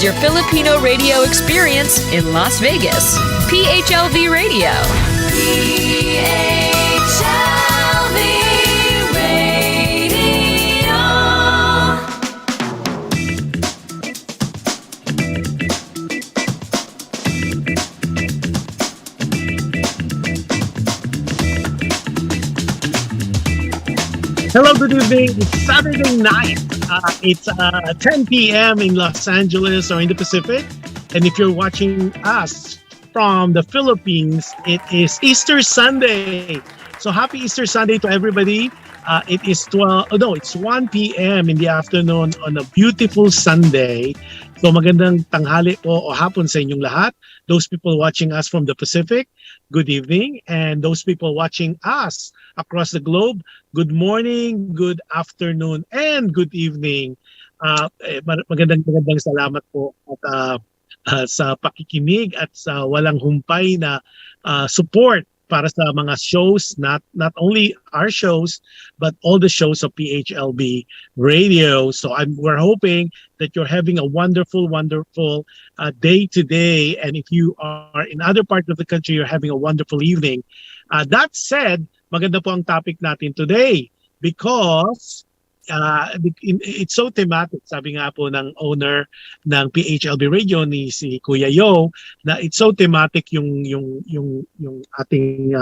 is your Filipino radio experience in Las Vegas. PHLV Radio. PHLV Radio. Hello, good evening. It's Saturday night. It's 10 p.m. in Los Angeles or in the Pacific. And if you're watching us from the Philippines, it is Easter Sunday. So happy Easter Sunday to everybody. It's 1 p.m. in the afternoon on a beautiful Sunday. So magandang tanghali po o hapon sa inyong lahat. Those people watching us from the Pacific, good evening. And those people watching us across the globe, good morning, good afternoon, and good evening. Magandang salamat po at, sa pakikinig at sa walang humpay na support para sa mga shows, not only our shows, but all the shows of PHLB Radio. So we're hoping that you're having a wonderful day today. And if you are in other parts of the country, you're having a wonderful evening. That said, maganda po ang topic natin today because it's so thematic. Sabi nga po ng owner ng PHLB Radio ni si Kuya Yo na it's so thematic yung ating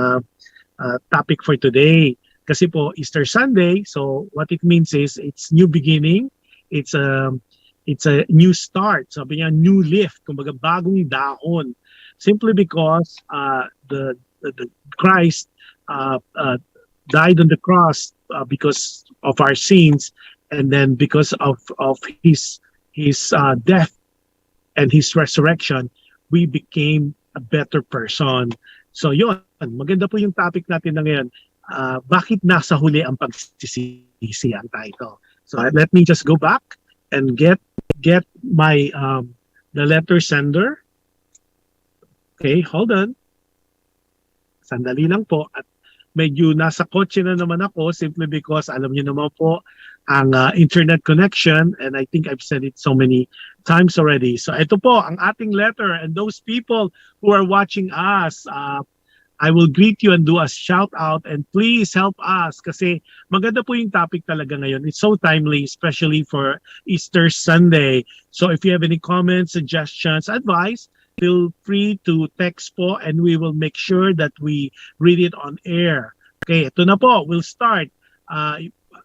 topic for today. Kasi po Easter Sunday, so what it means is it's new beginning, it's a new start. Sabi niya new lift, kumbaga bagong dahon. Simply because the Christ died on the cross because of our sins, and then because of his death and his resurrection, we became a better person. So yun, maganda po yung topic natin na ngayon. Bakit nasa huli ang pagsisisi ang title? So let me just go back and get my the letter sender. Okay, hold on. Sandali lang po at medyo nasa kotse na naman ako simply because alam niyo naman po ang internet connection, and I think I've said it so many times already. So ito po ang ating letter, and those people who are watching us, I will greet you and do a shout out, and please help us kasi maganda po yung topic talaga ngayon. It's so timely, especially for Easter Sunday. So if you have any comments, suggestions, advice, feel free to text po and we will make sure that we read it on air. Okay, ito na po. We'll start.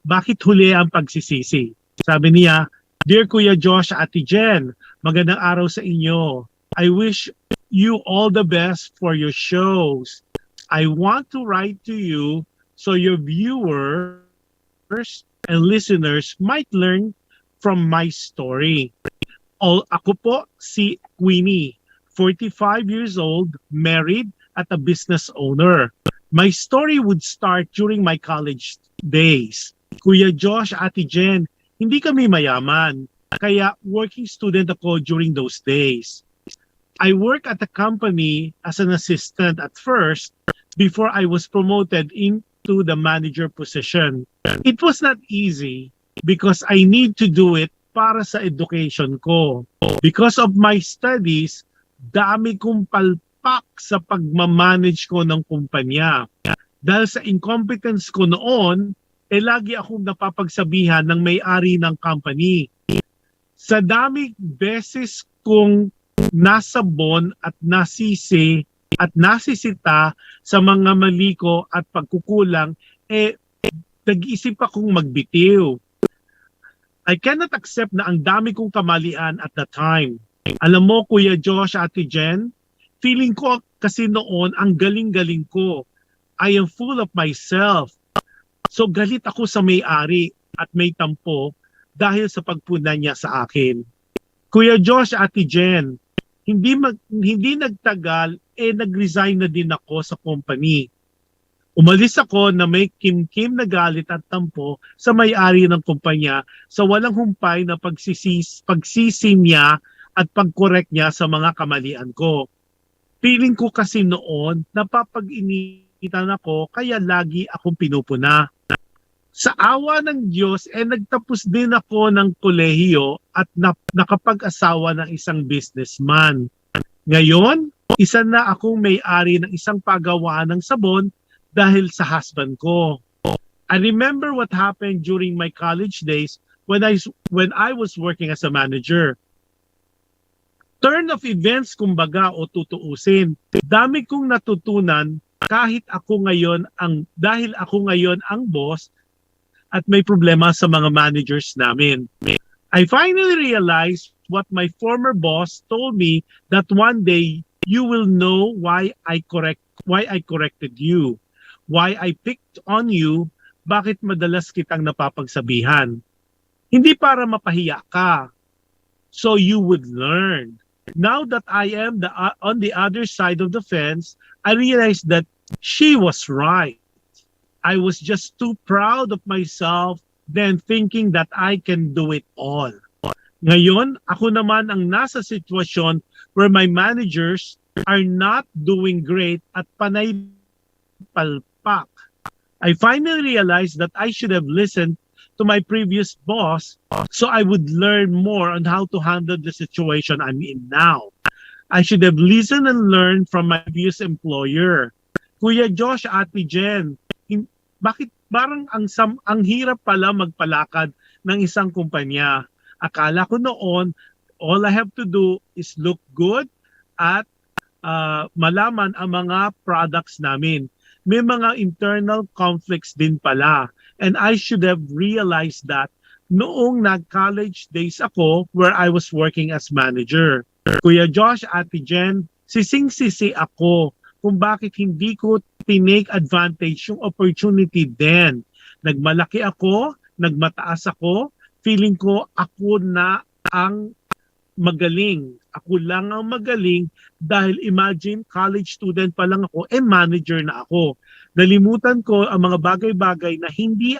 Bakit huli ang pagsisisi? Sabi niya, Dear Kuya Jush, Ate Jen, magandang araw sa inyo. I wish you all the best for your shows. I want to write to you so your viewers and listeners might learn from my story. Ako po si Queenie. 45 years old, married, at a business owner. My story would start during my college days. Kuya Jush, Ate Jen, hindi kami mayaman, kaya working student ako during those days. I work at the company as an assistant at first before I was promoted into the manager position. It was not easy because I need to do it para sa education ko. Because of my studies, dami kong palpak sa pagmamanage ko ng kumpanya. Dahil sa incompetence ko noon, lagi akong napapagsabihan ng may-ari ng company. Sa dami beses kong nasabon at nasisita sa mga mali ko at pagkukulang, nag-isip akong magbitiw. I cannot accept na ang dami kong kamalian at the time. Alam mo, Kuya Jush, Ate Jen, feeling ko kasi noon ang galing-galing ko. I am full of myself. So galit ako sa may-ari at may tampo dahil sa pagpuna niya sa akin. Kuya Jush, Ate Jen, hindi nagtagal, nag-resign na din ako sa company. Umalis ako na may kim-kim na galit at tampo sa may-ari ng kumpanya sa walang humpay na pagsisi niya at pag-correct niya sa mga kamalian ko. Feeling ko kasi noon, napapag-initan ako kaya lagi akong pinupuna. Sa awa ng Diyos, nagtapos din ako ng kolehiyo at nakapag-asawa ng isang businessman. Ngayon, isa na akong may-ari ng isang pagawaan ng sabon dahil sa husband ko. I remember what happened during my college days when I was working as a manager. Turn of events kumbaga o tutuusin. Dami kong natutunan dahil ako ngayon ang boss at may problema sa mga managers namin. I finally realized what my former boss told me, that one day you will know why I corrected you, why I picked on you, bakit madalas kitang napapagsabihan. Hindi para mapahiya ka, so you would learn. Now that I am on the other side of the fence, I realized that she was right. I was just too proud of myself then thinking that I can do it all. Ngayon, ako naman ang nasa sitwasyon where my managers are not doing great at panay palpak. I finally realized that I should have listened to my previous boss so I would learn more on how to handle the situation I'm in now. I should have listened and learned from my previous employer. Kuya Jush, Ate Jen, bakit parang ang hirap pala magpalakad ng isang kumpanya? Akala ko noon, all I have to do is look good at malaman ang mga products namin. May mga internal conflicts din pala. And I should have realized that noong nag-college days ako where I was working as manager. Kuya Jush, Ate Jen, sising-sisi ako kung bakit hindi ko tinake advantage yung opportunity din. Nagmalaki ako, nagmataas ako, feeling ko ako na ang magaling. Ako lang ang magaling dahil imagine college student pa lang ako, manager na ako. Nalimutan ko ang mga bagay-bagay na hindi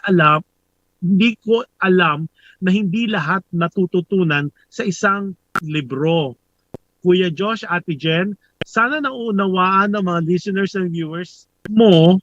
ko alam na hindi lahat natututunan sa isang libro. Kuya Jush, Ate Jen, sana nauunawaan ng mga listeners and viewers mo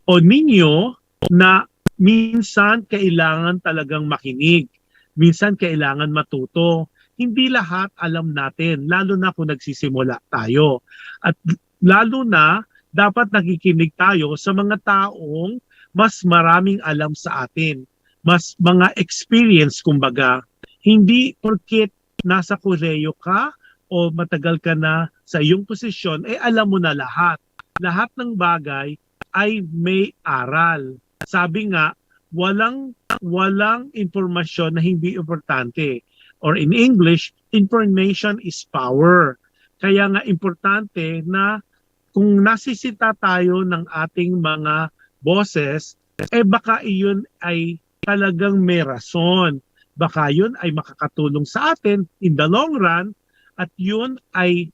o ninyo na minsan kailangan talagang makinig. Minsan kailangan matuto. Hindi lahat alam natin, lalo na kung nagsisimula tayo. At lalo na dapat nakikinig tayo sa mga taong mas maraming alam sa atin. Mas mga experience kumbaga. Hindi porket nasa kolehiyo ka o matagal ka na sa iyong posisyon, alam mo na lahat. Lahat ng bagay ay may aral. Sabi nga, walang impormasyon na hindi importante. Or in English, information is power. Kaya nga importante na kung nasisita tayo ng ating mga bosses, baka iyon ay talagang may rason. Baka yun ay makakatulong sa atin in the long run at yun ay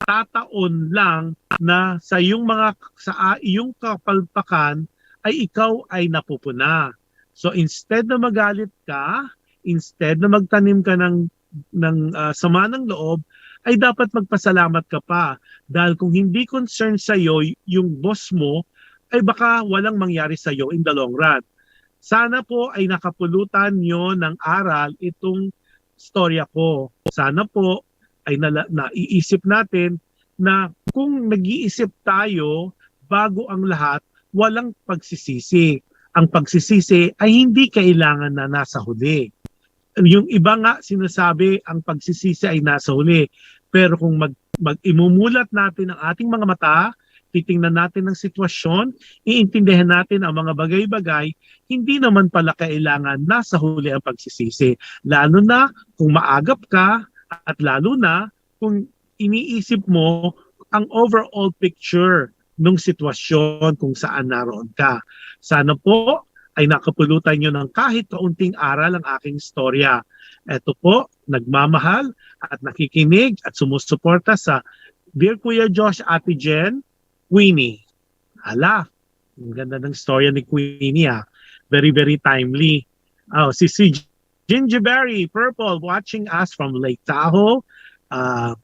tataon lang na sa iyong kapalpakan ay ikaw ay napupuna. So instead na magalit ka, instead na magtanim ka ng sama ng loob, ay dapat magpasalamat ka pa. Dahil kung hindi concerned sa iyo yung boss mo, ay baka walang mangyari sa iyo in the long run. Sana po ay nakapulutan nyo ng aral itong storya ko. Sana po ay naiisip natin na kung nag-iisip tayo bago ang lahat, walang pagsisisi. Ang pagsisisi ay hindi kailangan na nasa huli. Yung iba nga sinasabi ang pagsisisi ay nasa huli. Pero kung imumulat natin ang ating mga mata, titingnan natin ang sitwasyon, iintindihan natin ang mga bagay-bagay, hindi naman pala kailangan nasa huli ang pagsisisi. Lalo na kung maagap ka at lalo na kung iniisip mo ang overall picture ng sitwasyon kung saan naroon ka. Sana po ay nakapulutan nyo ng kahit kaunting aral ang aking storya. Ito po, nagmamahal at nakikinig at sumusuporta sa Dear Kuya Jush, Ate Jen, Queenie. Hala, ang ganda ng storya ni Queenie ha. Very, very timely. Si Gingerberry Purple watching us from Lake Tahoe.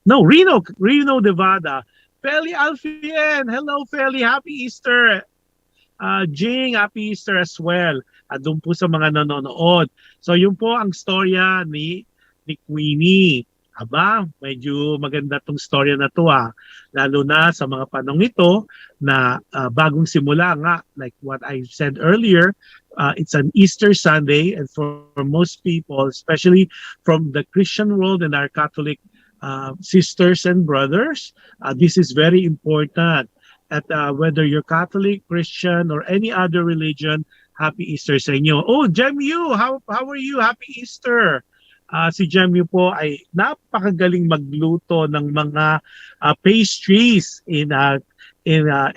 Reno, Nevada. Feli Alfien, hello Feli, happy Easter. Jing, happy Easter as well. At doon po sa mga nanonood. So yun po ang storya ni Queenie. Aba, medyo maganda tong storya na to lalo na sa mga panong ito na bagong simula nga, like what I said earlier, it's an Easter Sunday, and for most people, especially from the Christian world and our Catholic sisters and brothers, this is very important. At whether you're Catholic, Christian, or any other religion, Happy Easter sa inyo. Oh, Jemu, how are you? Happy Easter! Si Jemu po ay napakagaling magluto ng mga pastries in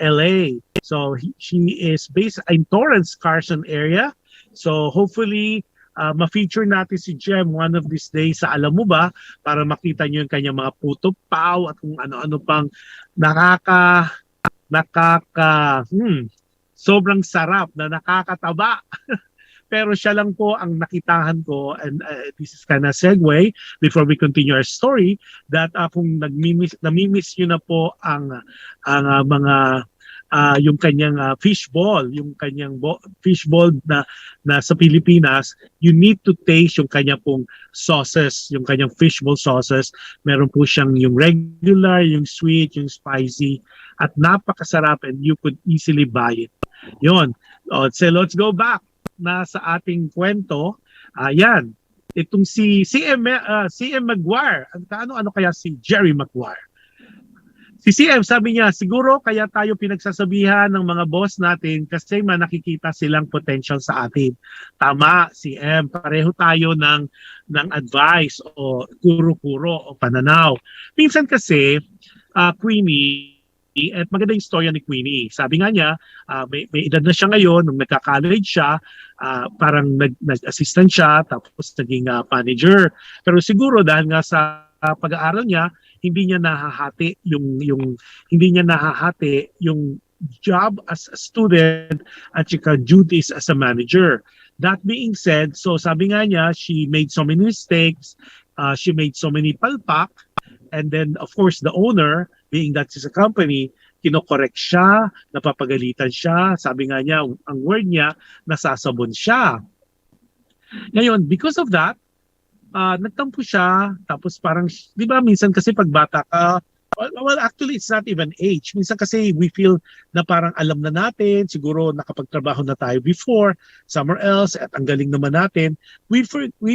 LA. So she is based in Torrance, Carson area. So hopefully ma-feature natin si Jem one of these days sa Alam Mo Ba, para makita niyo yung kanyang mga puto pao at kung ano-ano pang sobrang sarap na nakakataba. Pero siya lang po ang nakitahan ko, and this is kind of segue before we continue our story, that kung namimiss nyo na po ang mga yung kanyang fishball, yung kanyang fishball na sa Pilipinas, you need to taste yung kanyang pong sauces, yung kanyang fishball sauces. Meron po siyang yung regular, yung sweet, yung spicy, at napakasarap, and you could easily buy it. Yun. So let's go back na sa ating kwento. Ayan, itong si CM Maguire. Ano kaya si Jerry Maguire? Si CM, sabi niya, siguro kaya tayo pinagsasabihan ng mga boss natin kasi nakikita silang potential sa atin. Tama, CM. Pareho tayo ng advice o kuro-kuro o pananaw. Minsan kasi, Queenie, at maganda yung storya ni Queenie. Sabi nga niya, may edad na siya ngayon, nung nagka-college siya, parang nag-assistant siya, tapos naging manager. Pero siguro dahil nga sa pag-aaral niya, hindi niya nahahati yung job as a student at saka duties as a manager. That being said, so sabi nga niya, she made so many mistakes, she made so many palpak, and then of course the owner, being that is a company, kinokorek siya, napapagalitan siya. Sabi nga niya, ang word niya, nasasabon siya. Ngayon, because of that, nagtampo siya. Tapos parang, di ba, minsan kasi pag bata ka, well, actually, it's not even age. Minsan kasi we feel na parang alam na natin, siguro nakapagtrabaho na tayo before, somewhere else, at ang galing naman natin. We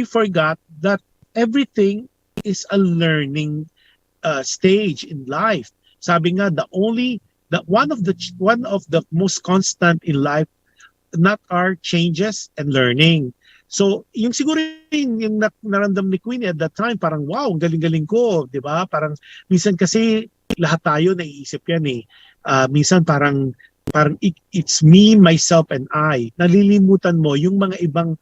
forgot that everything is a learning stage in life. Sabi nga, one of the most constant in life not are changes and learning. So, yung siguro yung naramdam ni Queenie at that time, parang wow, galing-galing ko, 'di ba? Parang minsan kasi lahat tayo naiisip yan eh. Minsan parang it's me, myself, and I. Nalilimutan mo yung mga ibang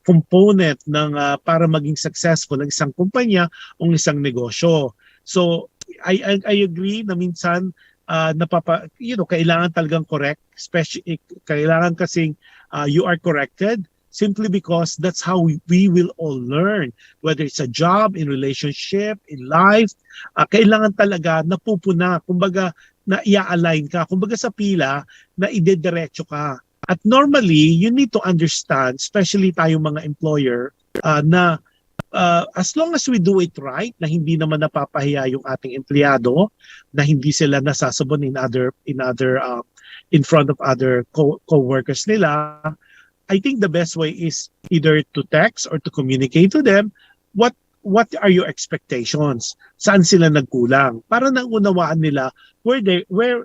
component ng para maging successful ng isang kumpanya o isang negosyo. So I agree na minsan kailangan talagang correct, especially kailangan kasing you are corrected simply because that's how we will all learn, whether it's a job, in relationship, in life. Kailangan talaga napupuna, kumbaga na i-align ka, kumbaga sa pila na idediretso ka. At normally you need to understand, especially tayong mga employer, na as long as we do it right, na hindi naman napapahiya yung ating empleyado, na hindi sila nasasabon in front of other co-workers nila, I think the best way is either to text or to communicate to them what are your expectations, saan sila nagkulang, para naunawaan nila where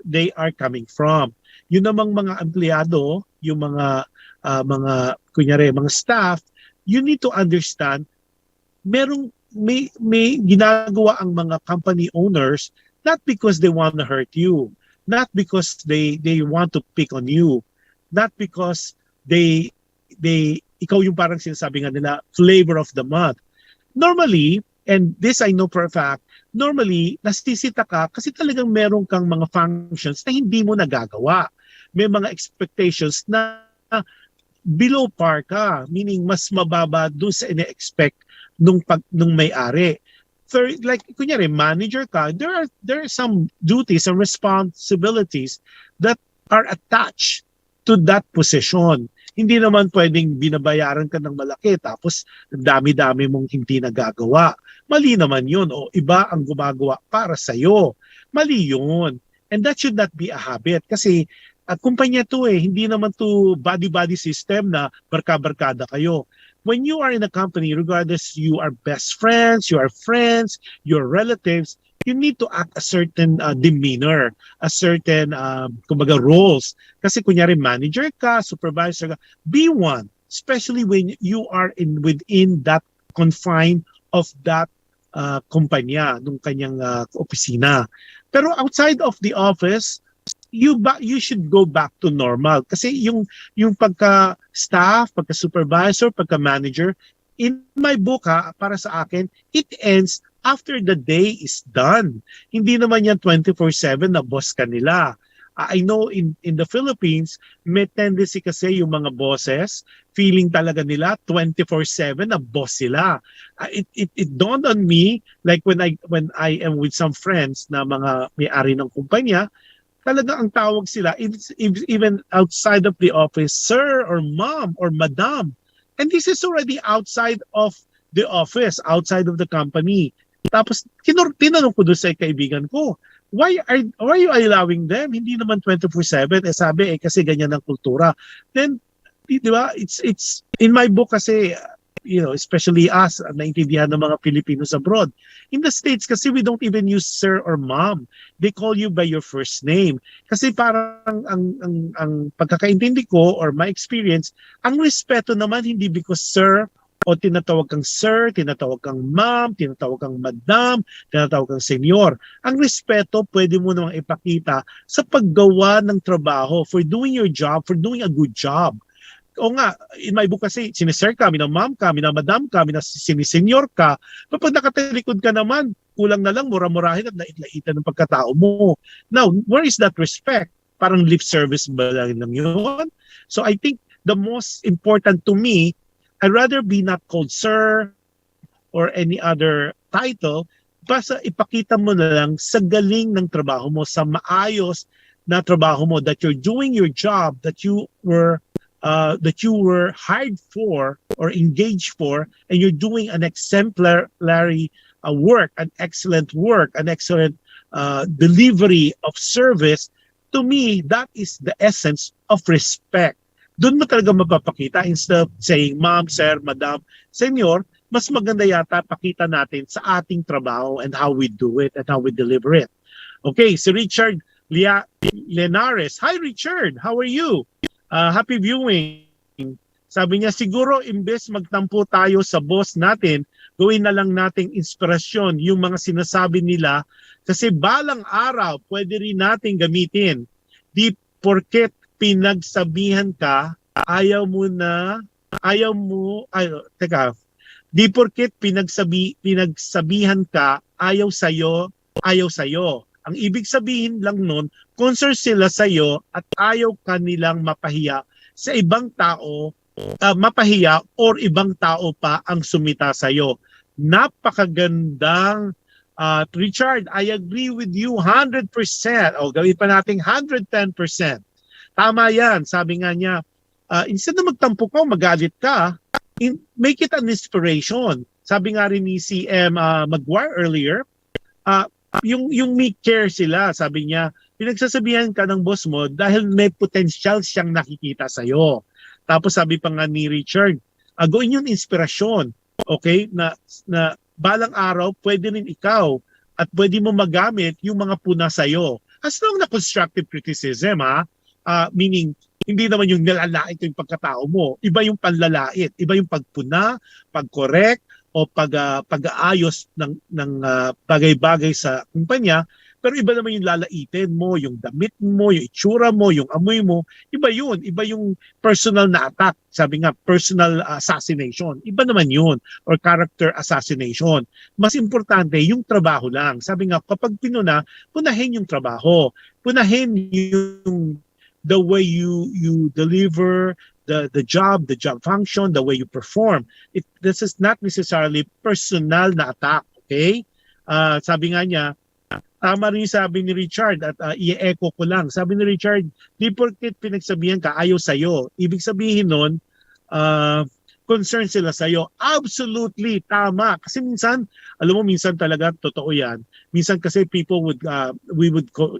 they are coming from. Yun namang mga empleyado, yung mga kunyari mga staff, you need to understand may ginagawa ang mga company owners not because they want to hurt you, not because they want to pick on you, not because ikaw yung parang sinasabi nga nila flavor of the month. Normally, and this I know for a fact, normally nasisita ka kasi talagang meron kang mga functions na hindi mo nagagawa. May mga expectations na below par ka, meaning mas mababa doon sa ina-expect nung may-ari. Third, like kunyari manager ka, there are some duties and responsibilities that are attached to that position. Hindi naman pwedeng binabayaran ka ng malaki tapos dami-dami mong hindi nagagawa. Mali naman yun. O iba ang gumagawa para sa'yo. Mali yun. And that should not be a habit. Kasi kumpanya to hindi naman to body-body system na barka-barkada kayo. When you are in a company, regardless you are best friends, you are friends, your relatives, you need to act a certain demeanor, a certain kumbaga roles. Kasi kunyari manager ka, supervisor ka, be one, especially when you are within that confine of that kumpanya, nung kanyang opisina. Pero outside of the office, you should go back to normal kasi yung pagka staff, pagka supervisor, pagka manager, in my book para sa akin, it ends after the day is done. Hindi naman yan 24/7 na boss ka nila. I know in the Philippines, may tendency kasi yung mga bosses, feeling talaga nila 24/7 na boss sila. It dawned on me like when I am with some friends na mga may-ari ng kumpanya, talaga ang tawag sila, even outside of the office, sir or mom or madam. And this is already outside of the office, outside of the company. Tapos tinanong ko doon sa kaibigan ko, why are you allowing them? Hindi naman 24/7. Sabi kasi ganyan ang kultura. Then, di ba, it's in my book kasi, especially us, naintindihan ng mga Filipinos abroad. In the States kasi we don't even use sir or mom. They call you by your first name. Kasi parang ang pagkakaintindi ko or my experience, ang respeto naman hindi because sir o tinatawag kang sir, tinatawag kang ma'am, tinatawag kang madam, tinatawag kang senior. Ang respeto pwede mo namang ipakita sa paggawa ng trabaho, for doing your job, for doing a good job. O nga, in my book kasi, sinisir ka, minamam ka, minamadam ka, sinisenior ka. Kapag nakatalikod ka naman, kulang na lang, mura-murahin at lait-laitan ng pagkatao mo. Now, where is that respect? Parang lip service ba lang yun? So I think the most important to me, I'd rather be not called sir or any other title, basta ipakita mo na lang sa galing ng trabaho mo, sa maayos na trabaho mo, that you're doing your job that you were hired for or engaged for, and you're doing an exemplary work, an excellent delivery of service. To me, that is the essence of respect. Doon mo talaga mapapakita instead of saying ma'am, sir, madam, senior. Mas maganda yata pakita natin sa ating trabaho and how we do it and how we deliver it. Okay, si Richard Lenares. Hi Richard, how are you? Happy viewing. Sabi niya, siguro imbes magtampo tayo sa boss natin, gawin na lang nating inspirasyon yung mga sinasabi nila kasi balang araw pwede rin nating gamitin. Di porket pinagsabihan ka, di porket pinagsabihan ka, ayaw sa'yo. Ang ibig sabihin lang nun, concerned sila sa'yo at ayaw kanilang mapahiya sa ibang tao, mapahiya or ibang tao pa ang sumita sa'yo. Napakagandang Richard, I agree with you 100%. O gawin pa nating 110%. Tama yan. Sabi nga niya, instead na magtampo ka, magalit ka, make it an inspiration. Sabi nga rin ni CM Maguire earlier, yung may care sila, sabi niya, pinagsasabihan ka ng boss mo dahil may potential siyang nakikita sa'yo. Tapos sabi pa nga ni Richard, gawin yung inspirasyon, okay, na balang araw pwede rin ikaw at pwede mo magamit yung mga puna sa'yo. As long na constructive criticism, meaning hindi naman yung nilalait yung pagkatao mo. Iba yung panlalait, iba yung pagpuna, pag-correct, o pag-aayos ng bagay-bagay sa kumpanya, pero iba naman yung lalaitin mo, yung damit mo, yung itsura mo, yung amoy mo, iba yun. Iba yung personal na attack. Sabi nga, personal assassination. Iba naman yun, or character assassination. Mas importante, yung trabaho lang. Sabi nga, kapag punahin yung trabaho. Punahin yung the way you deliver the job function, the way you perform. This is not necessarily personal na attack, okay? Sabi nga niya, Tama rin sabi ni Richard at i-echo ko lang. Sabi ni Richard, di porket pinagsabihan ka, ayaw sa'yo. Ibig sabihin nun, concerned sila sa'yo. Absolutely, tama. Kasi minsan, alam mo, minsan talaga, totoo yan. Minsan kasi people would,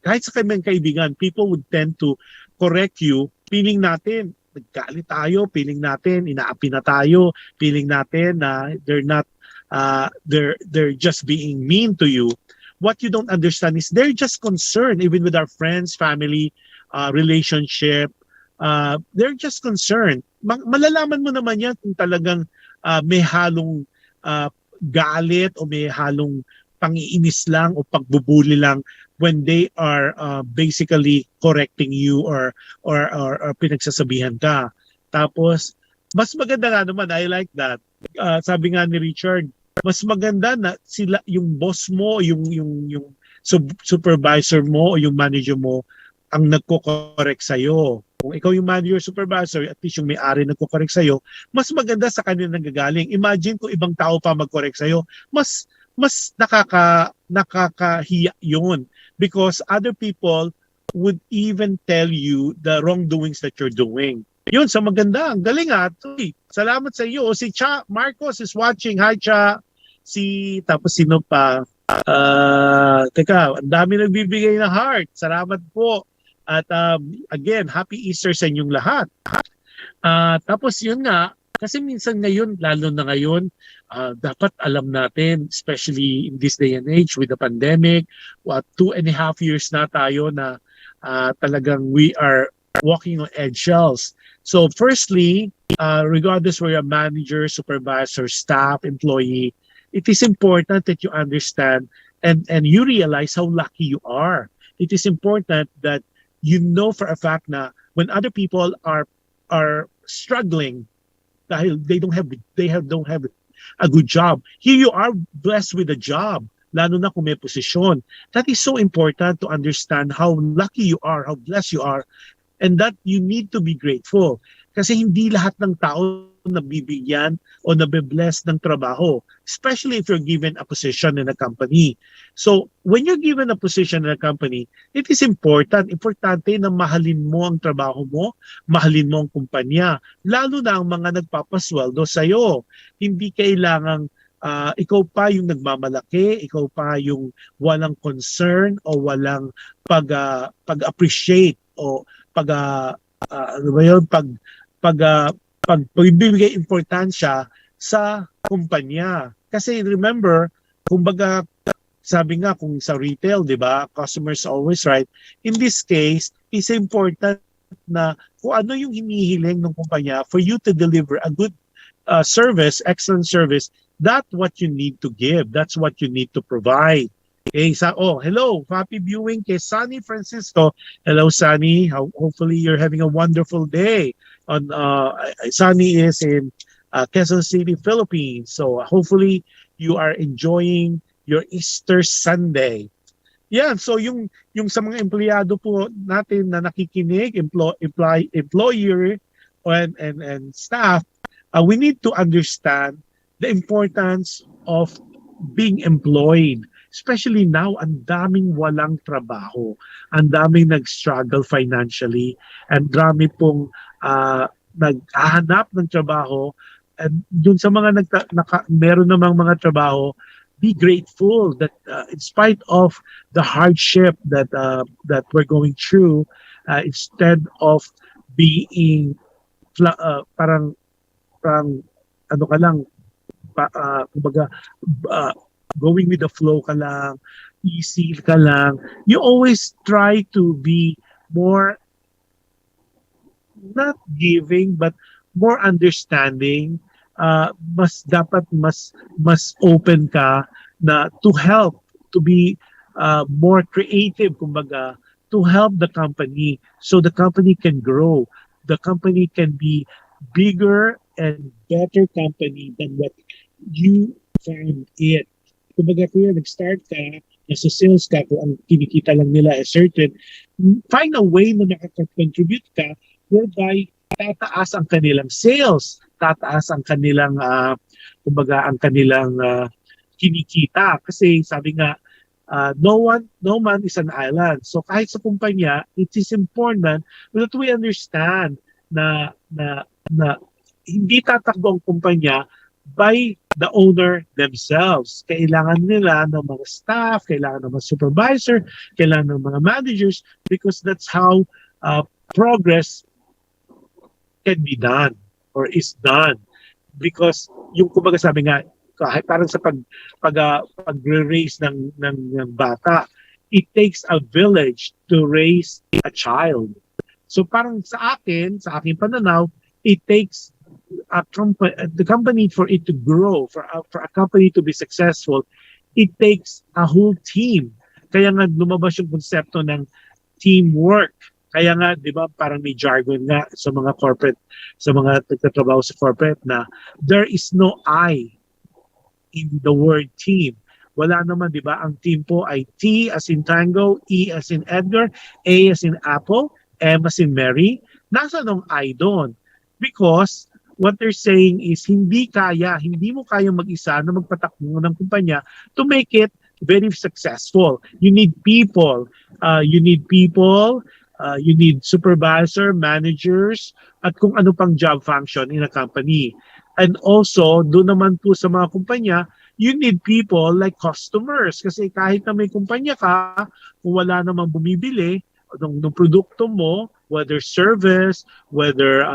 kahit sa kaming kaibigan, people would tend to correct you, feeling natin, nagkalit tayo, feeling natin, inaapi na tayo, feeling natin na they're just being mean to you. What you don't understand is they're just concerned, even with our friends, family, relationship. They're just concerned. Malalaman mo naman yan kung talagang may halong galit o may halong pangiinis lang o pagbubuli lang when they are basically correcting you or pinagsasabihan ka. Tapos, mas maganda nga naman, I like that. Sabi nga ni Richard, mas maganda na sila yung boss mo, yung supervisor mo o yung manager mo ang nagko-correct sa iyo. Kung ikaw yung manager supervisor, at least yung may-ari nagko-correct sa iyo, mas maganda sa kanila nanggagaling. Imagine kung ibang tao pa mag-correct sa iyo, mas nakakahiya 'yun because other people would even tell you the wrongdoings that you're doing. Yun, sa maganda. Ang galing salamat sa iyo. Si Cha Marcos is watching. Hi, Cha. Tapos sino pa? Teka, ang dami nagbibigay ng heart. Salamat po. At again, happy Easter sa inyong lahat. Tapos yun nga, kasi minsan ngayon, lalo na ngayon, dapat alam natin, especially in this day and age with the pandemic, 2.5 years na tayo na talagang we are walking on eggshells. So firstly, regardless whether you're a manager, supervisor, staff, employee, it is important that you understand and you realize how lucky you are. It is important that you know for a fact na when other people are struggling dahil they don't have a good job, here you are blessed with a job, lalo na kung may posisyon. That is so important to understand how lucky you are, how blessed you are, and that you need to be grateful. Kasi hindi lahat ng tao nabibigyan o nabibless ng trabaho, especially if you're given a position in a company. So, when you're given a position in a company, it is importante na mahalin mo ang trabaho mo, mahalin mo ang kumpanya, lalo na ang mga nagpapasweldo sa'yo. Hindi kailangang ikaw pa yung nagmamalaki, ikaw pa yung walang concern o walang pag-appreciate o pagbibigay importansya sa kumpanya. Kasi remember, kumbaga, sabi nga kung sa retail, di ba, customers always right. In this case, it's important na kung ano yung hinihiling ng kumpanya for you to deliver a good service, excellent service, that's what you need to give. That's what you need to provide. Okay, hello, happy viewing kay Sunny Francisco. Hello, Sunny. Hopefully you're having a wonderful day. Sunny is in Quezon City, Philippines. So hopefully you are enjoying your Easter Sunday. Yeah, so yung sa mga empleyado po natin na nakikinig, employer and staff, we need to understand the importance of being employed. Especially now, ang daming walang trabaho, ang daming nag-struggle financially, and dami pong naghahanap ng trabaho. And dun sa mga meron namang mga trabaho, be grateful that in spite of the hardship that we're going through, instead of being parang ano ka lang, kumbaga, going with the flow ka lang, easy ka lang. You always try to be more, not giving, but more understanding. Dapat mas open ka na to help, to be more creative, kumbaga, to help the company so the company can grow. The company can be bigger and better company than what you found it. Kumbaga, kuya, nag-start ka, nasa sales ka, kung ang kinikita lang nila is certain, find a way na makaka-contribute ka whereby tataas ang kanilang sales, tataas ang kanilang, kumbaga, ang kanilang kinikita. Kasi sabi nga, No man is an island. So kahit sa kumpanya, it is important that we understand na hindi tatakbo ang kumpanya by the owner themselves. Kailangan nila ng mga staff, kailangan ng mga supervisor, kailangan ng mga managers because that's how progress can be done or is done. Because yung kumbaga sabi nga, kahit parang sa pag-raise ng bata, it takes a village to raise a child. So parang sa aking pananaw, it takes the company for it to grow, for a company to be successful, it takes a whole team. Kaya nga lumabas yung konsepto ng teamwork. Kaya nga, di ba, parang may jargon nga sa mga corporate, sa mga nagtatrabaho sa corporate na there is no I in the word team. Wala naman, di ba? Ang team po ay T as in Tango, E as in Edgar, A as in Apple, M as in Mary. Nasa nung I doon? Because what they're saying is hindi mo kaya mag-isa na magpatakbo ng kumpanya to make it very successful. You need people. You need supervisor, managers, at kung ano pang job function in a company. And also, doon naman po sa mga kumpanya, you need people like customers. Kasi kahit na may kumpanya ka, kung wala namang bumibili ng produkto mo, whether service, whether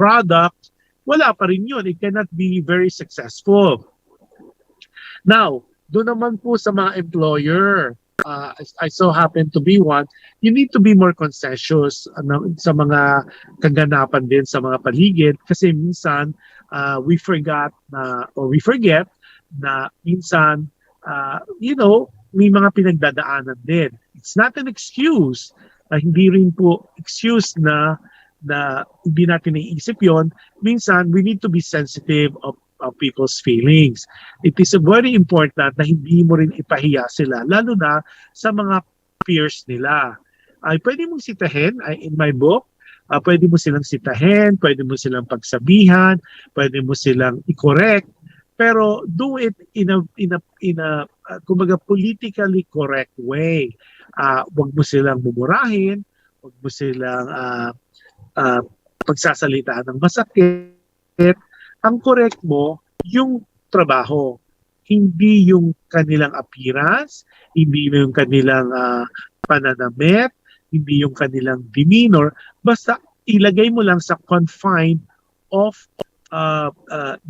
product, wala pa rin yun. It cannot be very successful. Now, doon naman po sa mga employer, I so happen to be one, you need to be more conscientious sa mga kaganapan din sa mga paligid kasi minsan we forget na minsan may mga pinagdadaanan din. It's not an excuse. Hindi rin po excuse na hindi natin naiisip yon. Minsan we need to be sensitive of people's feelings. It is very important na hindi mo rin ipahiya sila, lalo na sa mga peers nila. Pwede mong sitahin, in my book, pwede mo silang sitahin, pwede mo silang pagsabihan, pwede mo silang i-correct, pero do it in a kumbaga politically correct way. Wag mo silang mumurahin, wag mo silang pagsasalitaan ng masakit. Ang correct mo, yung trabaho. Hindi yung kanilang appearance, hindi yung kanilang pananamit, hindi yung kanilang demeanor. Basta ilagay mo lang sa confine of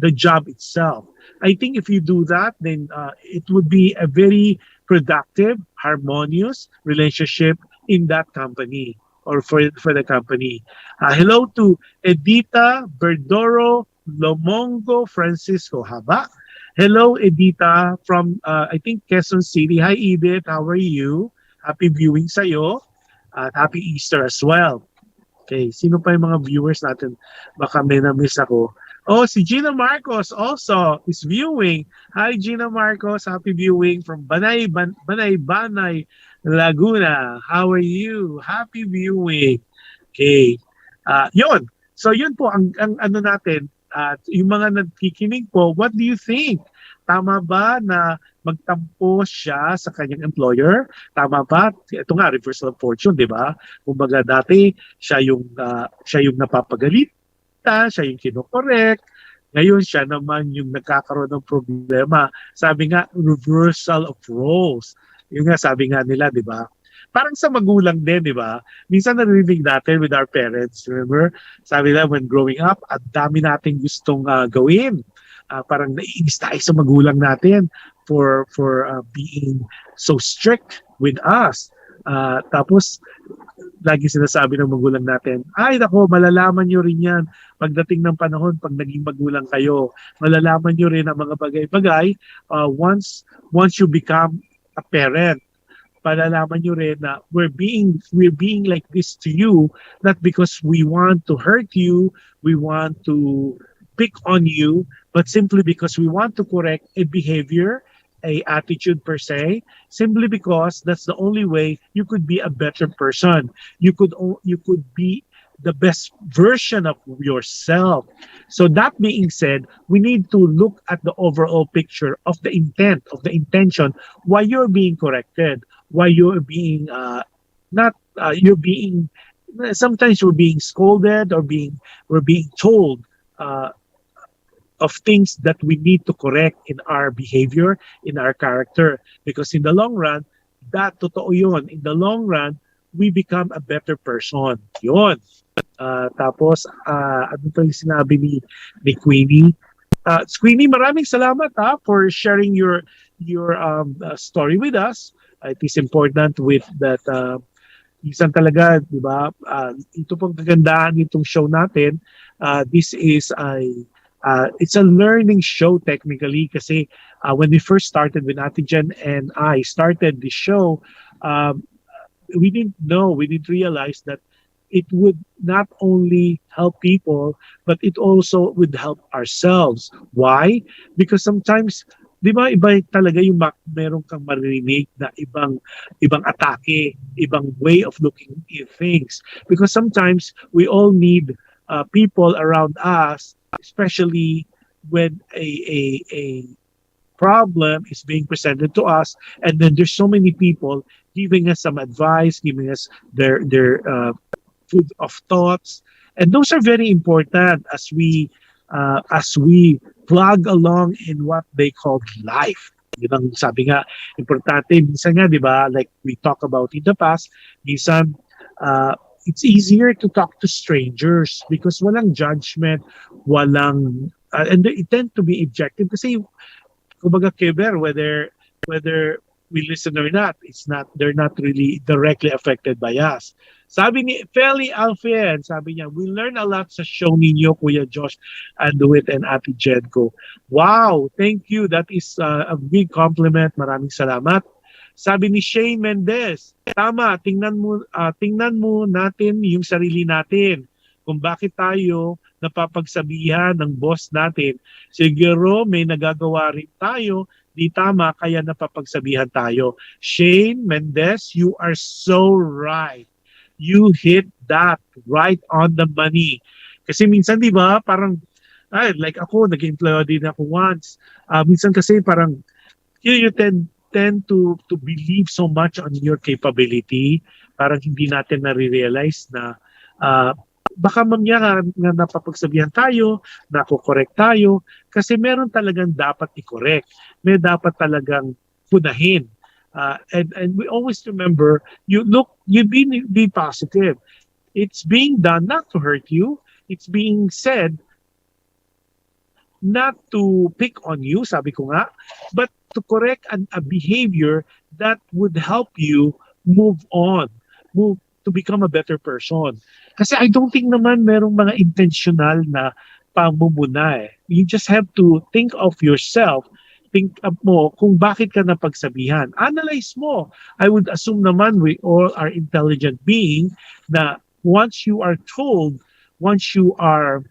the job itself. I think if you do that, then it would be a very productive, harmonious relationship in that company or for the company. Hello to Edita Berdoro Lomongo Francisco Haba. Hello, Edita from, I think, Quezon City. Hi, Edith. How are you? Happy viewing sa'yo. At happy Easter as well. Okay, sino pa yung mga viewers natin? Baka may na-miss ako. Oh, si Gina Marcos also is viewing. Hi, Gina Marcos. Happy viewing from Banay, Laguna. How are you? Happy viewing. Okay. Yun. So yun po ang ano natin. Yung mga nagkikinig po, what do you think? Tama ba na magtampo siya sa kanyang employer? Tama ba? Ito nga, reversal of fortune, di ba? Kumbaga dati, siya yung napapagalitan, siya yung kinokorek. Ngayon, siya naman yung nagkakaroon ng problema. Sabi nga, reversal of roles. Yung nga, sabi nga nila, di ba? Parang sa magulang din, di ba? Minsan narinig natin with our parents, remember? Sabi nila, when growing up, at dami nating gustong gawin. Parang naiinis tayo sa magulang natin for being so strict with us. Tapos, lagi sinasabi ng magulang natin, ay nako, malalaman nyo rin yan pagdating ng panahon, pag naging magulang kayo. Malalaman nyo rin ang mga bagay-bagay once you become a parent. Palalaman nyo rin na we're being like this to you, not because we want to hurt you, we want to pick on you, but simply because we want to correct a behavior, a attitude per se, simply because that's the only way you could be a better person. You could be the best version of yourself. So that being said, we need to look at the overall picture of the intent, of the intention, why you're being corrected, why you're being not you're being sometimes we're being scolded or we're being told uh, of things that we need to correct in our behavior, in our character. Because in the long run, that totoo yun. In the long run, we become a better person. Yun. Tapos, ano pa yung sinabi ni Queenie? Queenie, maraming salamat for sharing your story with us. It is important with that minsan talaga, di ba, ito pong kagandahan nitong show natin, this is it's a learning show technically kasi when we first started with Ate Jen and I started the show, um, we didn't realize that it would not only help people, but it also would help ourselves. Why? Because sometimes, di ba, iba talaga yung meron kang maririnig na ibang atake, ibang way of looking at things. Because sometimes we all need people around us, especially when a problem is being presented to us, and then there's so many people giving us some advice, giving us their food of thoughts, and those are very important as we plug along in what they call life. Yun ang sabi nga, importante, minsan nga, di ba, like we talk about in the past, minsan, it's easier to talk to strangers because walang judgment, and they tend to be objective kasi kumbaga Keber, whether we listen or not, they're not really directly affected by us. Sabi ni Feli Alfian, sabi niya, we learn a lot sa show ninyo, Kuya Josh, and Duit and Ate Jenko. Wow, thank you. That is a big compliment. Maraming salamat. Sabi ni Shane Mendez, tama, tingnan mo natin yung sarili natin. Kung bakit tayo napapagsabihan ng boss natin. Siguro may nagagawa rin tayo, di tama, kaya napapagsabihan tayo. Shane Mendez, you are so right. You hit that right on the money. Kasi minsan, di ba, parang, like ako, nag-employ din ako once. Minsan kasi parang, you tend to believe so much on your capability. Parang hindi natin nare-realize na baka mamaya nga napapagsabihan tayo, nakokorek tayo, kasi meron talagang dapat i-correct. May dapat talagang punahin. And we always remember, you be positive. It's being done not to hurt you. It's being said not to pick on you, sabi ko nga, but to correct a behavior that would help you move on, move to become a better person. Kasi I don't think naman merong mga intentional na pamumuna eh. You just have to think of yourself, think up mo kung bakit ka napagsabihan. Analyze mo. I would assume naman we all are intelligent being na once you are told, once you are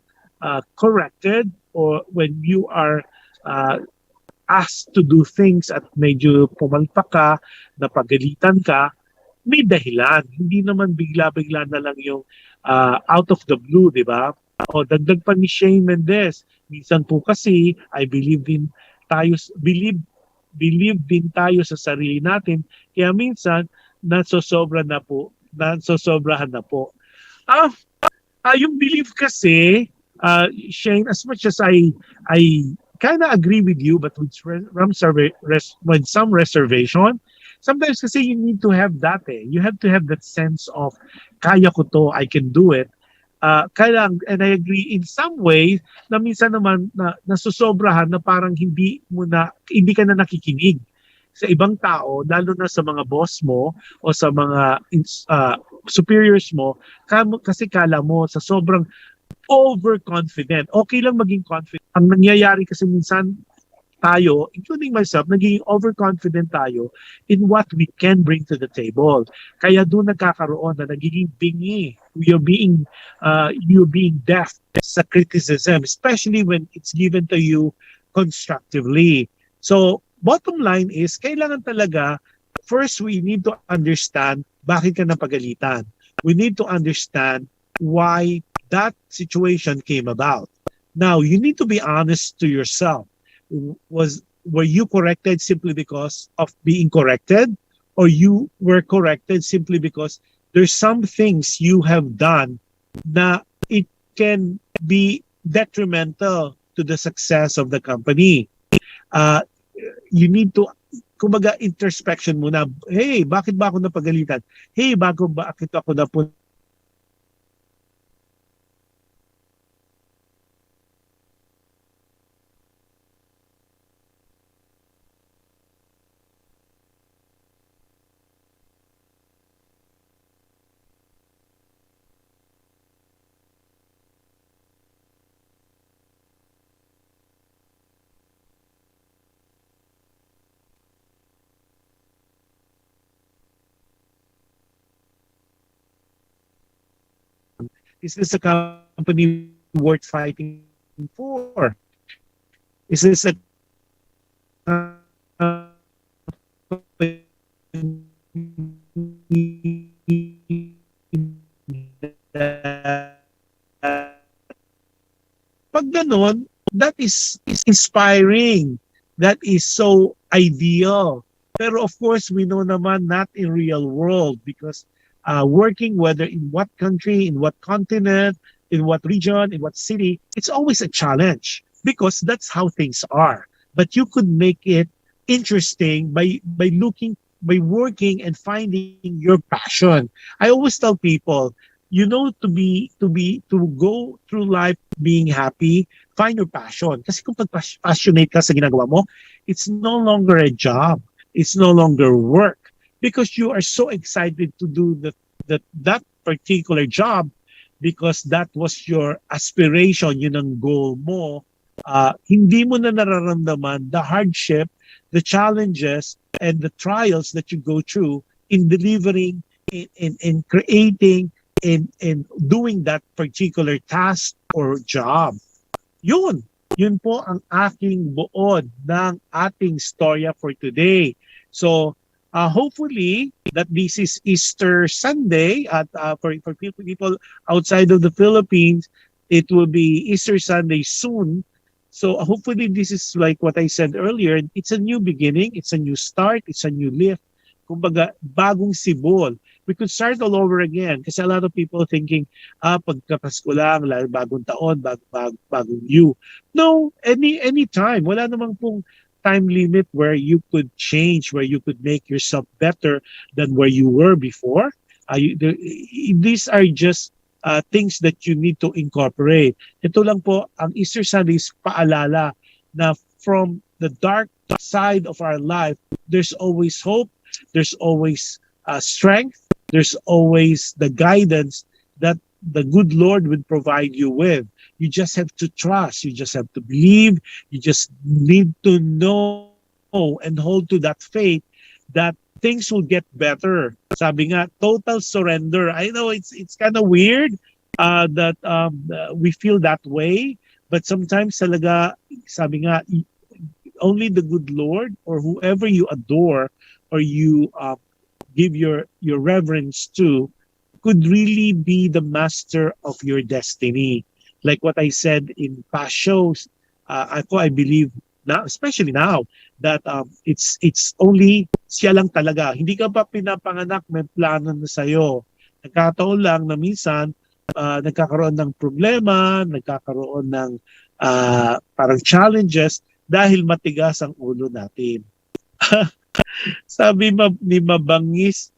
corrected, or when you are asked to do things at medyo pumalpak ka, napagalitan ka, may dahilan. Hindi naman bigla-bigla na lang yung out of the blue, di ba? O dagdag pa ni Shane Mendez, minsan po kasi I believe din tayo sa sarili natin, kaya minsan nasosobrahan na po. Yung belief kasi, Shane, as much as I kind of agree with you, but with some reservation, sometimes kasi you need to have that You have to have that sense of, kaya ko to, I can do it. And I agree in some ways na minsan naman nasusobrahan na parang hindi ka na nakikinig sa ibang tao, lalo na sa mga boss mo o sa mga superiors mo, kasi kala mo sa sobrang overconfident. Okay lang maging confident. Ang nangyayari kasi minsan tayo, including myself, naging overconfident tayo in what we can bring to the table. Kaya doon nagkakaroon na nagiging bingi. You're being deaf sa criticism, especially when it's given to you constructively. So, bottom line is, kailangan talaga, first we need to understand bakit ka napagalitan. We need to understand why that situation came about. Now, you need to be honest to yourself. Were you corrected simply because of being corrected, or you were corrected simply because there's some things you have done na it can be detrimental to the success of the company? Uh, you need to, kumbaga, introspection muna. Hey, bakit ba ako napagalitan? Hey, bakit ako napunta is this a company worth fighting for? Is this a pag ganon, that is inspiring. That is so ideal. Pero of course, we know naman not in real world because working whether in what country, in what continent, in what region, in what city, it's always a challenge because that's how things are. But you could make it interesting by working and finding your passion. I always tell people, to go through life being happy, find your passion. Kasi kung pag passionate ka sa ginagawa mo, it's no longer a job. It's no longer work because you are so excited to do that particular job because that was your aspiration, yun ang goal mo. Hindi mo na nararamdaman the hardship, the challenges, and the trials that you go through in delivering, in creating, in doing that particular task or job. Yun po ang aking buod ng ating storya for today. So, hopefully that this is Easter Sunday at for people outside of the Philippines, it will be Easter Sunday soon. So hopefully this is like what I said earlier, it's a new beginning, it's a new start, it's a new lift. Kumbaga, bagong sibol. We could start all over again kasi a lot of people thinking, pagkapasko lang, bagong taon, bagong you. No, any time. Wala namang pong time limit where you could change, where you could make yourself better than where you were before. These are just things that you need to incorporate. Ito lang po, ang Easter Sunday is paalala na from the dark side of our life, there's always hope, there's always strength, there's always the guidance that the good Lord would provide you with. You just have to trust. You just have to believe. You just need to know and hold to that faith that things will get better. Sabi nga, total surrender. I know it's kind of weird that we feel that way, but sometimes talaga, sabi nga, only the good Lord or whoever you adore or you give your reverence to could really be the master of your destiny. Like what I said in past shows, I believe now, especially now, that it's only siya lang talaga. Hindi ka pa pinapanganak, may plano na sa'yo. Nagkataon lang na minsan, nagkakaroon ng problema, nagkakaroon ng parang challenges dahil matigas ang ulo natin. Sabi ni Mabangis,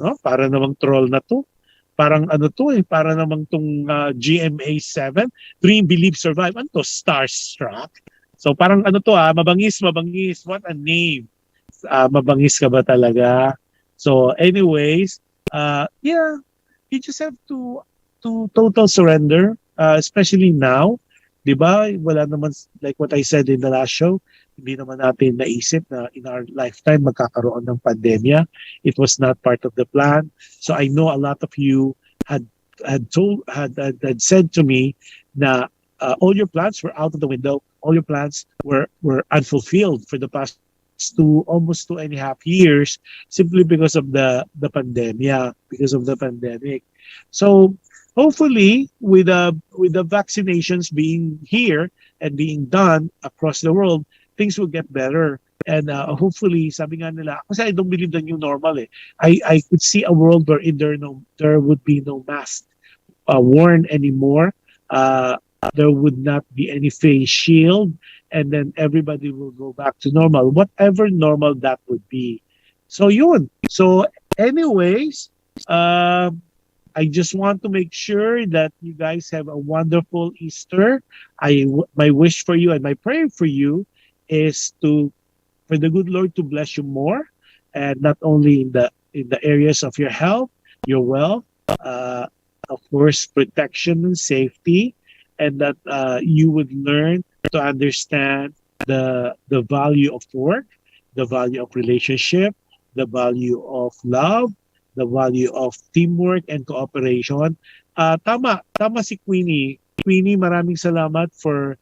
no? Para namang troll na to. Parang ano to para namang tong GMA 7, Dream, Believe, Survive. Ano to? Starstruck. So parang ano to Mabangis, what a name. Mabangis ka ba talaga? So anyways, yeah, you just have to total surrender, especially now. 'Di ba? Wala naman, like what I said in the last show, hindi naman natin naisip na in our lifetime magkakaroon ng pandemya. It was not part of the plan. So I know a lot of you had said to me na all your plans were out of the window. All your plans were unfulfilled for the past almost 2.5 years simply because of the pandemic, because of the pandemic. So hopefully with the vaccinations being here and being done across the world, things will get better. And hopefully, sabi nga nila, kasi I don't believe the new normal eh. I could see a world where there would be no mask worn anymore. Uh, there would not be any face shield, and then everybody will go back to normal, whatever normal that would be. So yun. So anyways, um, I just want to make sure that you guys have a wonderful Easter. My wish for you and my prayer for you is to for the good Lord to bless you more, and not only in the areas of your health, your wealth, uh, of course, protection and safety, and that you would learn to understand the value of work, the value of relationship, the value of love, the value of teamwork and cooperation. Tama si Queenie. Queenie, maraming salamat for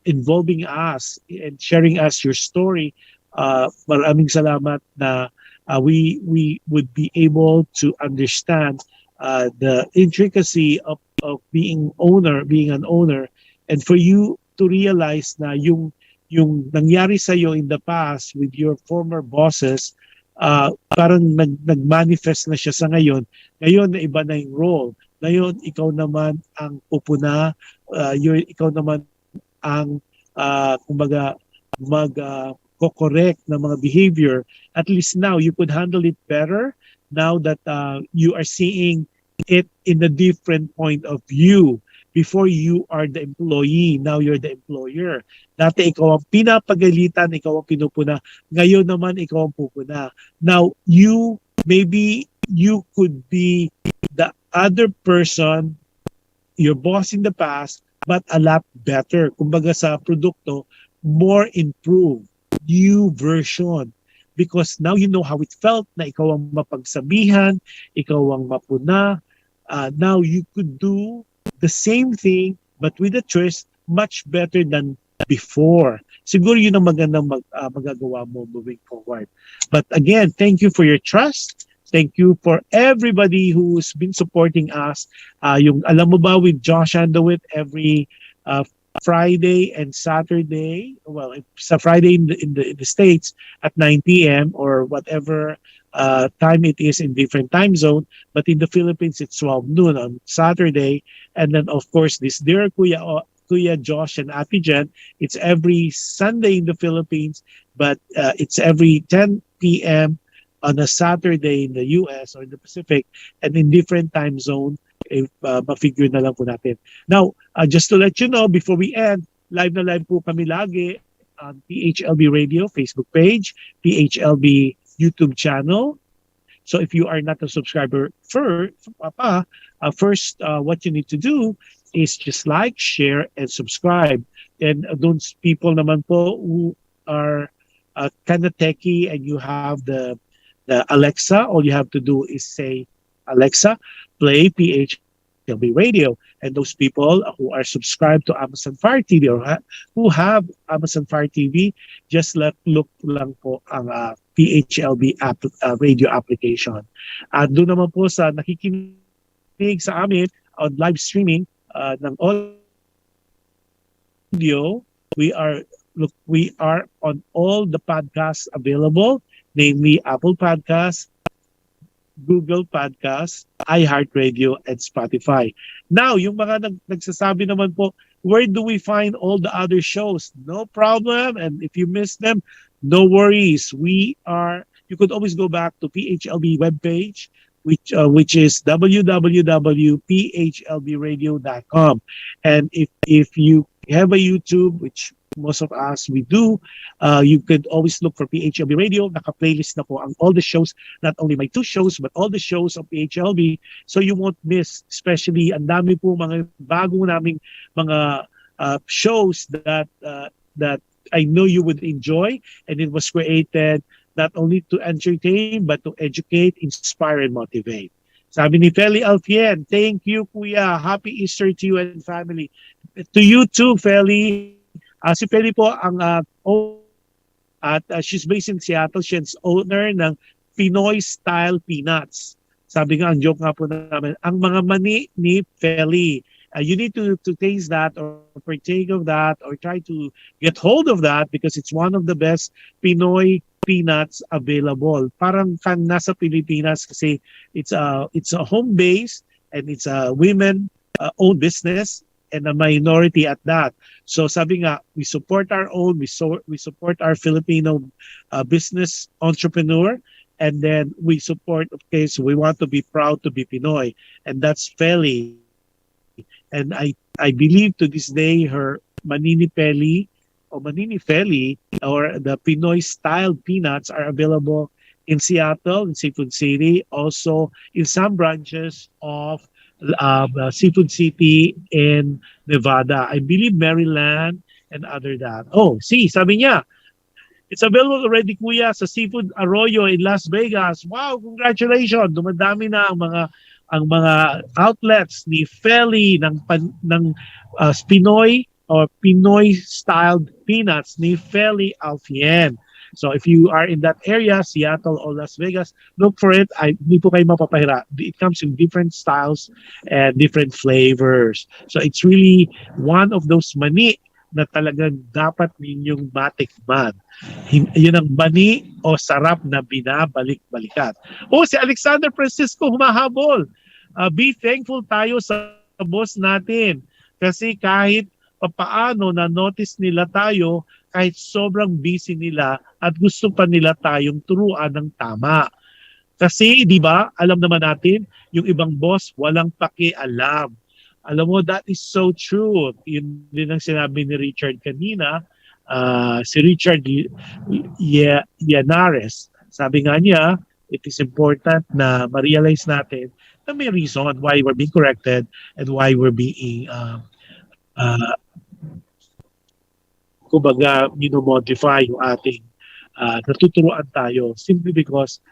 involving us and sharing us your story. Maraming salamat na we would be able to understand the intricacy of being an owner, and for you to realize na yung nangyari sa iyo in the past with your former bosses, parang nagmanifest na siya sa ngayon. Ngayon na iba na yung role. Ngayon ikaw naman ang pupuna, ikaw naman ang kumbaga correct na mga behavior. At least now you could handle it better now that you are seeing it in a different point of view. Before you are the employee, now you're the employer. Dati ikaw ang pinapagalitan, ikaw ang pinupuna. Ngayon naman ikaw ang pupuna. Now maybe you could be the other person, your boss in the past, but a lot better. Kumbaga sa produkto, more improved, new version. Because now you know how it felt na ikaw ang mapagsabihan, ikaw ang mapuna. Now you could do the same thing but with a twist, much better than before. Siguro yun ang magandang magagawa mo moving forward. But again, thank you for your trust. Thank you for everybody who's been supporting us. Yung alam mo ba with Josh Andowit every Friday and Saturday, well, sa Friday in the States at 9 p.m. or whatever time it is in different time zone, but in the Philippines it's 12 noon on Saturday. And then of course this dear Kuya Josh and Ate Jen, it's every Sunday in the Philippines, but it's every 10 p.m. on a Saturday in the US or in the Pacific, and in different time zone, if ma-figure na lang po natin. Now, just to let you know, before we end, live na live po kami lagi on PHLB Radio Facebook page, PHLB YouTube channel. So if you are not a subscriber first, what you need to do is just like, share, and subscribe. And those people naman po who are kind of techie and you have the Alexa, all you have to do is say, Alexa, play PHLB Radio. And those people who are subscribed to Amazon Fire TV or who have Amazon Fire TV, just look lang po ang PHLB radio application. At doon naman po sa nakikinig sa amin on live streaming ng audio, we are on all the podcasts available, namely Apple Podcasts, Google Podcasts, iHeartRadio, and Spotify. Now, yung mga nagsasabi naman po, where do we find all the other shows? No problem. And if you miss them, no worries. You could always go back to PHLB webpage, which is www.phlbradio.com. And if you have a YouTube, which most of us we do, you could always look for PHLB Radio. Naka-playlist na po ang all the shows, not only my two shows, but all the shows of PHLB. So you won't miss, especially ang dami po mga bago naming mga shows that I know you would enjoy, and it was created not only to entertain, but to educate, inspire, and motivate. Sabi ni Feli Alfien, thank you, Kuya. Happy Easter to you and family. To you too, Feli. Si Feli po ang she's based in Seattle. She's owner ng Pinoy Style Peanuts. Sabi nga, ang joke nga po namin, ang mga mani ni Feli. You need to taste that or partake of that or try to get hold of that because it's one of the best Pinoy peanuts available. Parang kang nasa Pilipinas kasi it's a home base and it's a women owned business and a minority at that. So sabi nga, we support our own, we support our Filipino business entrepreneur, and then we support, okay, so we want to be proud to be Pinoy, and that's Feli. And I believe to this day her Manini Peli or Manini Feli or the Pinoy style peanuts are available in Seattle, in Seafood City, also in some branches of Seafood City in Nevada. I believe Maryland and other that. Oh, see, sabi niya, it's available already, Kuya, sa Seafood Arroyo in Las Vegas. Wow, congratulations. Dumadami na ang mga outlets ni Feli ng Pinoy or Pinoy styled peanuts ni Feli Alfien. So if you are in that area, Seattle or Las Vegas, look for it. Hindi po kayo mapapahira. It comes in different styles and different flavors. So it's really one of those mani na talagang dapat ninyong matikman. Yun ang mani o sarap na binabalik-balikan. Oh, si Alexander Francisco humahabol. Be thankful tayo sa boss natin. Kasi kahit papaano na-notice nila tayo, kahit sobrang busy nila at gusto pa nila tayong turuan ng tama. Kasi, di ba, alam naman natin, yung ibang boss walang pakialam. Alam mo, that is so true. Yun din ang sinabi ni Richard kanina. Si Richard Yanares. Sabi nga niya, it is important na ma-realize natin na may reason why we're being corrected and why we're being kumbaga, minomodify yung ating natuturuan tayo simply because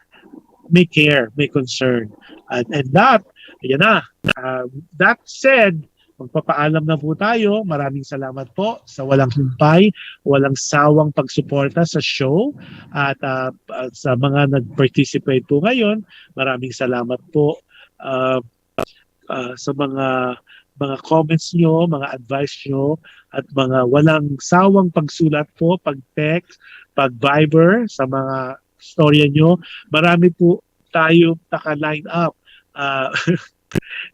may care, may concern. And that, ayan na. That said, magpapaalam na po tayo. Maraming salamat po sa walang humpay, walang sawang pagsuporta sa show at sa mga nag-participate po ngayon. Maraming salamat po sa mga comments nyo, mga advice nyo, at mga walang sawang pagsulat po, pag-text, pag-Viber sa mga storya nyo. Marami po tayo naka-line up.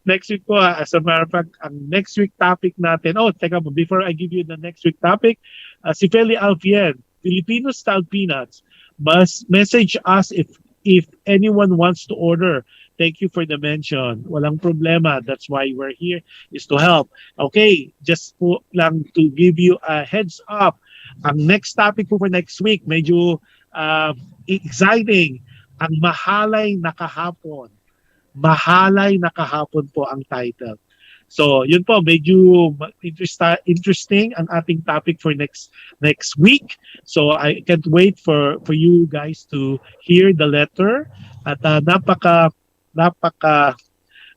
Next week po, as a matter of fact, ang next week topic natin, teka mo, before I give you the next week topic, si Feli Alfien, Filipino style peanuts, must message us if anyone wants to order. Thank you for the mention. Walang problema. That's why we're here, is to help. Okay, just po lang to give you a heads up. Ang next topic po for next week, medyo exciting. Ang Mahalay na Kahapon. Mahalay na Kahapon po ang title. So, yun po, medyo interesting ang ating topic for next week. So, I can't wait for you guys to hear the letter. At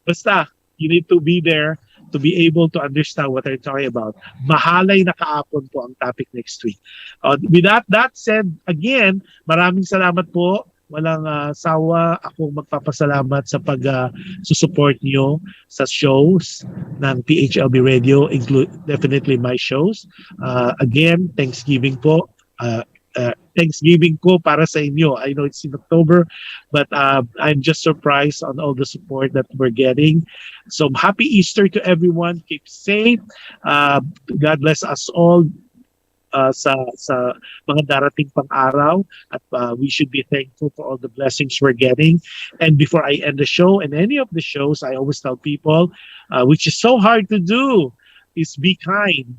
basta, you need to be there to be able to understand what I'm talking about. Mahalay na Kahapon po ang topic next week. With that said, again, maraming salamat po. Walang sawa akong magpapasalamat sa pag-support nyo sa shows ng PHLB Radio, include definitely my shows. Again, Thanksgiving po. Thanksgiving ko para sa inyo. I know it's in October, but I'm just surprised on all the support that we're getting. So happy Easter to everyone. Keep safe. God bless us all. Sa mga darating pang araw, at we should be thankful for all the blessings we're getting. And before I end the show and any of the shows, I always tell people, which is so hard to do, is be kind.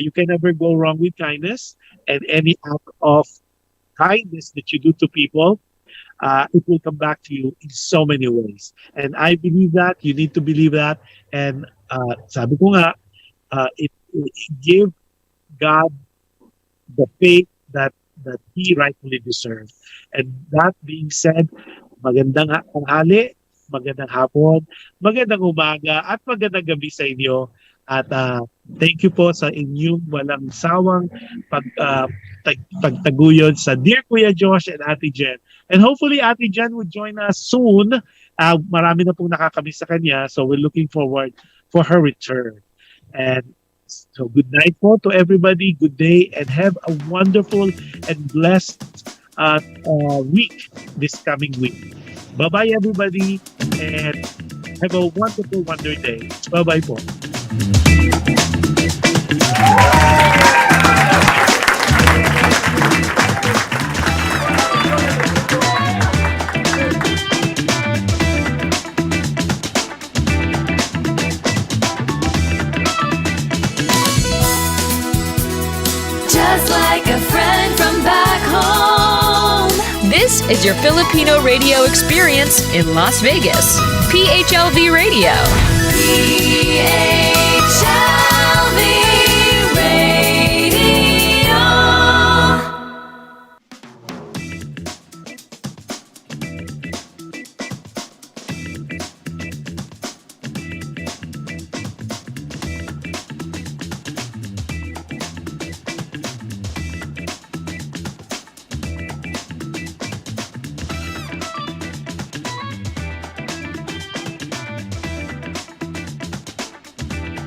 You can never go wrong with kindness, and any act of kindness that you do to people, it will come back to you in so many ways. And I believe that. You need to believe that. And sabi ko nga, it give God the faith that He rightfully deserves. And that being said, magandang tanghali, magandang hapon, magandang umaga, at magandang gabi sa inyo. At thank you po sa inyong walang sawang pagtaguyod sa Dear Kuya Josh and Ate Jen. And hopefully Ate Jen would join us soon. Marami na pong nakakamiss sa kanya, so we're looking forward for her return. And so good night po to everybody. Good day and have a wonderful and blessed week this coming week. Bye-bye everybody and have a wonderful Wonder Day. Bye-bye po. Just like a friend from back home. This is your Filipino radio experience in Las Vegas. PHLV Radio. PA